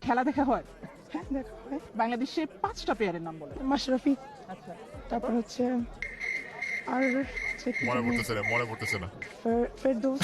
খেলা দেখা হয়? হ্যাঁ দেখা হয়। বাংলাদেশের 5টা প্লেয়ারের নাম বলে। মাশরাফি, আচ্ছা, তারপর হচ্ছে আর মনে পড়তেছে না ফেরদৌস।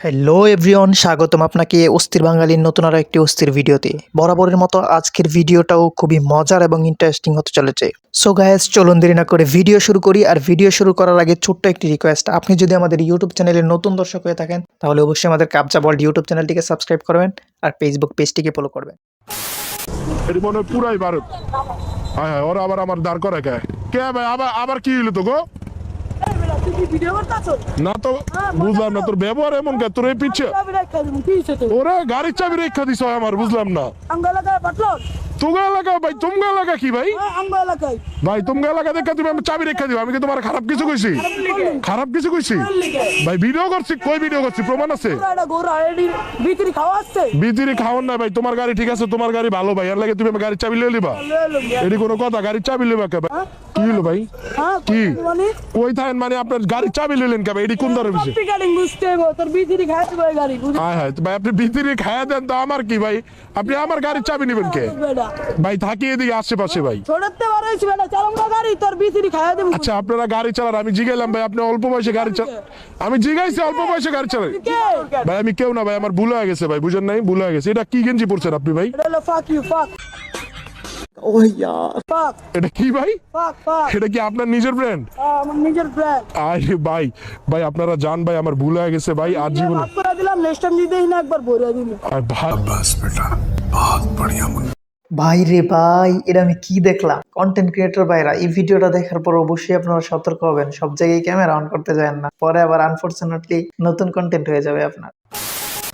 হ্যালো এভরিওয়ান, স্বাগতম আপনাকে অস্থির বাঙালির নতুন আরো একটি অস্থির ভিডিওতে। বরাবরের মতো আজকের ভিডিওটাও খুবই মজার এবং ইন্টারেস্টিং হতে চলেছে। সো গাইস, চলুন দেরি না করে ভিডিও শুরু করি। আর ভিডিও শুরু করার আগে ছোট্ট একটি রিকোয়েস্ট, আপনি যদি আমাদের ইউটিউব চ্যানেলের নতুন দর্শক হয়ে থাকেন তাহলে অবশ্যই আমাদের কাবজা ওয়ার্ল্ড ইউটিউব চ্যানেলটিকে সাবস্ক্রাইব করবেন আর ফেসবুক পেজটিকে ফলো করবেন। এটি মনে হয় পুরাই ভারত। হ্যাঁ হ্যাঁ, ওরা আবার আমার দাঁড় করে কে কে ভাই? আবার আবার কি হইলো তো গো? না তো বুঝলাম না, তোর ব্যবহার এমন কে? তোর এই পিছিয়ে ওরা গাড়ির চাবি রেখা দিছ আমার, বুঝলাম না। তুমগা এলাকা ভাই, তুমগা এলাকা কি ভাই? ভাই তুমগা এলাকা দেখা তুমি আমি চাবি রেখা দিব? আমি কি তোমার খারাপ কিছু কইছি? খারাপ কিছু কইছি? ভাই ভিডিও করছি, কই ভিডিও করছি? প্রমাণ আছে? বিতিরি খাওয়ান না ভাই। তোমার গাড়ি ঠিক আছে, তোমার গাড়ি ভালো ভাই, এর লাগে তুমি আমার গাড়ির চাবি লয়ে লিবা? এটি কোনো কথা? গাড়ির চাবি লিবা কে ভাই? কি হলো ভাই? কি কই থাকেন মানে আপনার গাড়ির চাবি লইলেন কে ভাই? এটি কোন ধরনের বিষয়? হ্যাঁ হ্যাঁ ভাই, আপনি বিতিরি খায়া দেন তো আমার কি ভাই? আপনি আমার গাড়ির চাবি নেবেন কে ভাই? থাকি এদিকে আশেপাশে ভাই। আচ্ছা আপনারা গাড়ি চালান, আমি জিগাইলাম ভাই আপনি অল্প বয়সে গাড়ি চালান। আমি জিগাইছি অল্প বয়সে গাড়ি চালান ভাই। আমি কেউ না ভাই, আমার ভুল হয়ে গেছে ভাই, বুঝেন নাই? ভুল হয়ে গেছে। এটা কি গেঞ্জি পরছেন আপনি ভাই? এটা কি ভাই? এটা কি আপনার নিজের ব্র্যান্ড? আরে ভাই ভাই আপনারা জান ভাই, আমার ভুল হয়ে গেছে ভাই। আর জীবন ভাই রে ভাই, এটা আমি কি দেখলাম? কন্টেন্ট ক্রিয়েটর ভাইরা এই ভিডিওটা দেখার পর অবশ্যই আপনারা সতর্ক হবেন, সব জায়গায় ক্যামেরা অন করতে যাবেন না, পরে আবার আনফরচুনেটলি নতুন কন্টেন্ট হয়ে যাবে আপনার।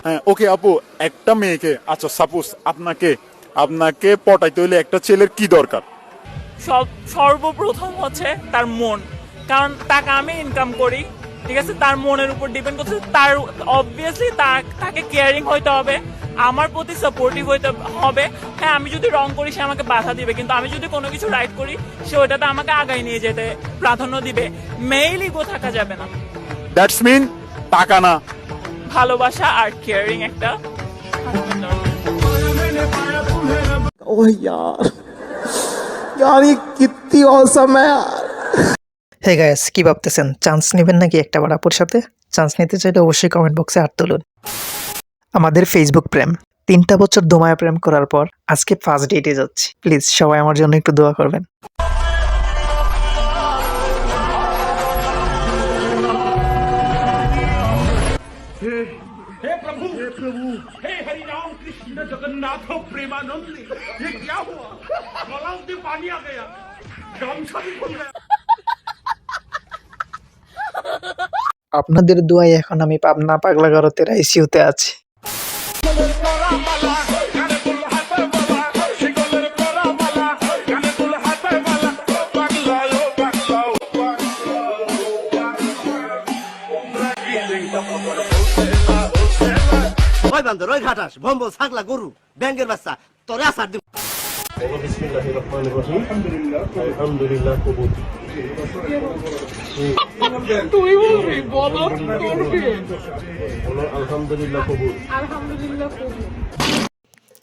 হ্যাঁ ওকে আপু, একটা মেয়েকে, আচ্ছা সাপোজ আপনাকে পটাইতে হইলে একটা ছেলের কি দরকার? সর্বপ্রথম হচ্ছে তার মন, কারণ টাকা আমি ইনকাম করি, ঠিক আছে? তার মনের উপর ডিপেন্ড করছে। তার অবভিয়াসলি তাকে কেয়ারিং হইতে হবে, আমার প্রতি সাপোর্টিভ হইতে হবে। হ্যাঁ আমি যদি রং করি সে আমাকে বাধা দিবে, কিন্তু আমি যদি কোনো কিছু রাইট করি সে ওইটাতে আমাকে আগায় নিয়ে যেতে প্রাধান্য দিবে। মেইল ইগো থাকা যাবে না। দ্যাটস মিন টাকা না, ভালোবাসা আর কেয়ারিং একটা। হে গাইস, কি ভাবতেছেন? চান্স নেবেন নাকি একটা বার আপুর সাথে? চান্স নিতে চাইলে অবশ্যই কমেন্ট বক্সে হাত তুলুন। আমাদের ফেসবুক প্রেম 3টা বছর দোমায় প্রেম করার পর আজকে ফার্স্ট ডেটে যাচ্ছি। প্লিজ সবাই আমার জন্য একটু দোয়া করবেন। আপনাদের দোয়ায় এখন আমি পাবনা পাগলাগারতের আইসিইউতে আছি। ওই বান্দর, ওই ঘাটাস, ভম্বল, ছাগলা, গরু, ব্যাঙ্গের বাচ্চা, তোরে আসার দিব।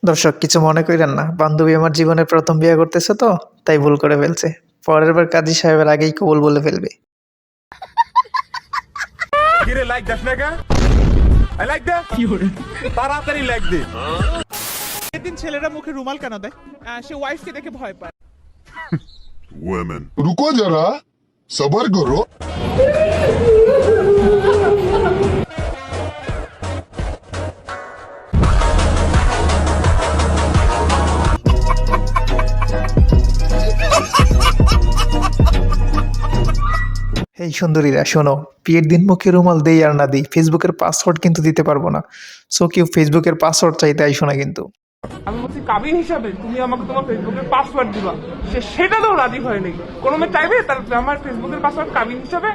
দর্শক কিছু মনে করেন না, বান্ধবী আমার জীবনের প্রথম বিয়ে করতেছে তো তাই ভুল করে ফেলছে। পরের বার কাজী সাহেবের আগেই কবুল বলে ফেলবে। কিরে লাইক দাস না কা? আই লাইক দে। কি হরে? তাড়াতাড়ি লাইক দে। এদিন ছেলেরা মুখে রুমাল কেন দেয়? সে ওয়াইফকে দেখে ভয় পায়। women रुको जरा सबर करो। এই সুন্দরীরা শোনো, বিয়ের দিন মুখে রুমাল দেই আর না দিই, ফেসবুকের পাসওয়ার্ড কিন্তু দিতে পারবো না। সো কেউ ফেসবুকের পাসওয়ার্ড চাইতে আইসো না কিন্তু। আমি বলছি কাবিন হিসাবে তুমি আমাকে তোমার ফেসবুকের পাসওয়ার্ড দিবা, সেটা তো রাজি হয়নি। কোনো মেয়ে চাইবে তার আমার ফেসবুকের পাসওয়ার্ড কাবিন হিসাবে?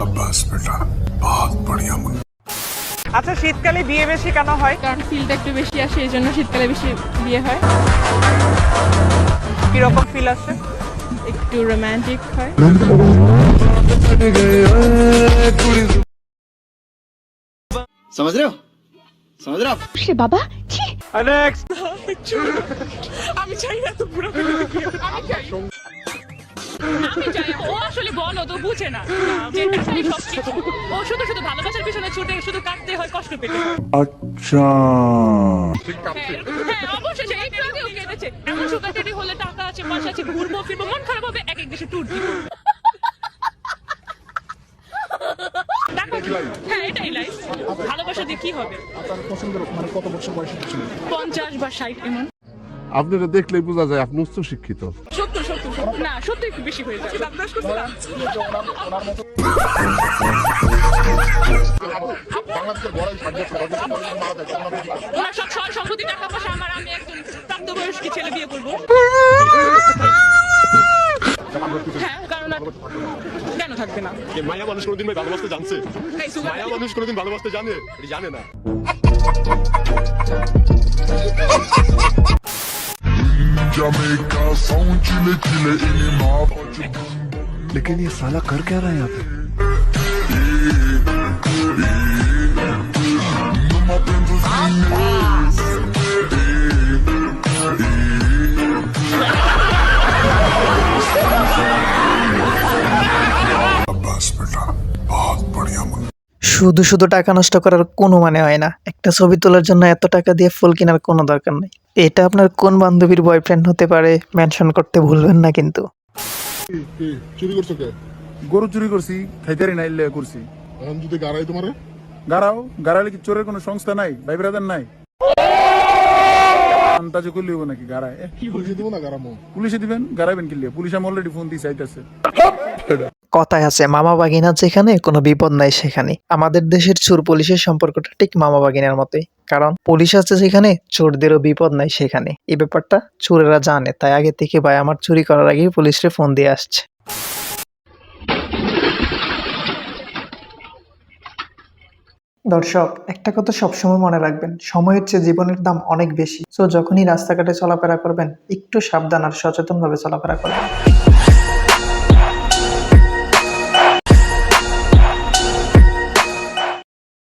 আচ্ছা শীতকালে বিয়ে বেশি কেন হয়? কারণ ফিলটা একটু বেশি আসে, এই জন্য শীতকালে বেশি বিয়ে হয়। কিরকম ফিল আসে? একটু রোমান্টিক হয়। समझ रहे हो समझ रहे हो আমি চাই না তো পুরো আমি চাই ও আসলে বলো তো বুঝে না যে টাকাই সবকিছু। ও শুধু শুধু ভালোবাসার পিছনে ছুটে শুধু কাটতে হয়, কষ্ট পেতে হয়। হ্যাঁ অবশ্যই সে একটু আগেও কেঁদেছে। এমন সুগার টেডি হলে টাকা আছে, পয়সা আছে, ঘুরবো ফিরবো, মন খারাপ হবে, এক এক দেশে ট্যুর দিব। হ্যাঁ এটাই লাইফ। ভালোবাসা দিয়ে কি হবে? 50 বা 60 এমন। আপনারা দেখলেই বোঝা যায় আপনি উচ্চ শিক্ষিত। 70 না 70 একটু বেশি হয়ে যায়। ওনার সব সয় সম্পত্তি টাকা পয়সা আমার, আমি একজন প্রাপ্তবয়স্ক ছেলে বিয়ে করবো। হ্যাঁ কারণ কেন থাকবে না? মায়া মানুষ কোনোদিন ভালোবাসতে জানছে? এই সুগার মায়া মানুষ কোনোদিন ভালোবাসতে জানে? এটা জানে না। लेकिन ये साला कर क्या रहा है यहाँ पे? শুধু শুধু টাকা নষ্ট করার কোনো মানে হয় না। একটা ছবি তোলার জন্য এত টাকা দিয়ে ফুল কেনার কোনো দরকার নেই। এটা আপনার কোন বান্ধবীর বয়ফ্রেন্ড হতে পারে মেনশন করতে ভুলবেন না কিন্তু। চুরি করছো কে? গরু চুরি করছি, খাইতারি নাইলে করছি। এখন যদি গাড়াই তোমারে? গাড়ালে কি চোরের কোনো সংস্থা নাই, ভাই ব্রাদার নাই? আন্তাজে করলে হবো নাকি গাড়ায়? পুলিশে দেবো না গাড়ামো? পুলিশে দিবেন, গাড়াবেন কিনলে? পুলিশ আমি অলরেডি ফোন দিয়ে চাইতেছে। কথায় আছে মামা বাগিনা যেখানে কোনো বিপদ নাই সেখানে। আমাদের দেশের চোর পুলিশের সম্পর্কটা ঠিক মামা বাগিনার মতোই। কারণ পুলিশ আছে যেখানে চোরদেরও বিপদ নাই সেখানে। এই ব্যাপারটা চোরেরা জানে, তাই আগে থেকে ভাই আমার চুরি করার আগেই পুলিশে ফোন দিয়ে আসছে। দর্শক একটা কথা সবসময় মনে রাখবেন, সময়ের চেয়ে জীবনের দাম অনেক বেশি। তো যখনই রাস্তাঘাটে চলাফেরা করবেন একটু সাবধান আর সচেতন ভাবে চলাফেরা করবেন।